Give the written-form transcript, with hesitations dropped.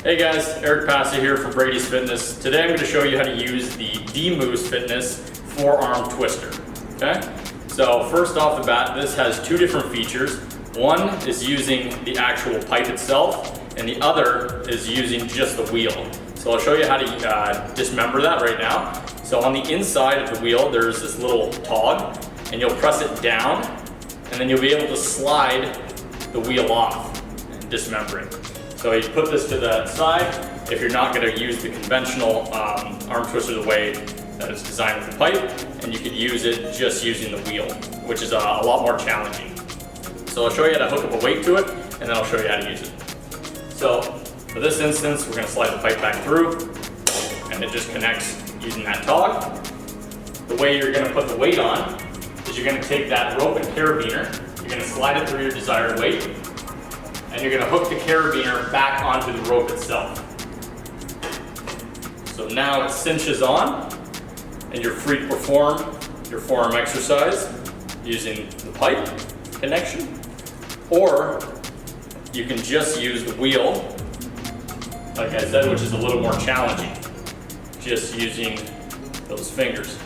Hey guys, Eric Passa here for Brady's Fitness. Today I'm going to show you how to use the DMoose Fitness Forearm Twister. Okay? So first off the bat, this has two different features. One is using the actual pipe itself, and the other is using just the wheel. So I'll show you how to dismember that right now. So on the inside of the wheel, there's this little tog, and you'll press it down, and then you'll be able to slide the wheel off and dismember it. So you put this to the side. If you're not going to use the conventional arm twister the way that it's designed with the pipe, and you could use it just using the wheel, which is a lot more challenging. So I'll show you how to hook up a weight to it, and then I'll show you how to use it. So for this instance, we're going to slide the pipe back through, and it just connects using that tog. The way you're going to put the weight on is you're going to take that rope and carabiner, you're going to slide it through your desired weight, and you're going to hook the carabiner back onto the rope itself. So now it cinches on, and you're free to perform your forearm exercise using the pipe connection, or you can just use the wheel, like I said, which is a little more challenging, just using those fingers.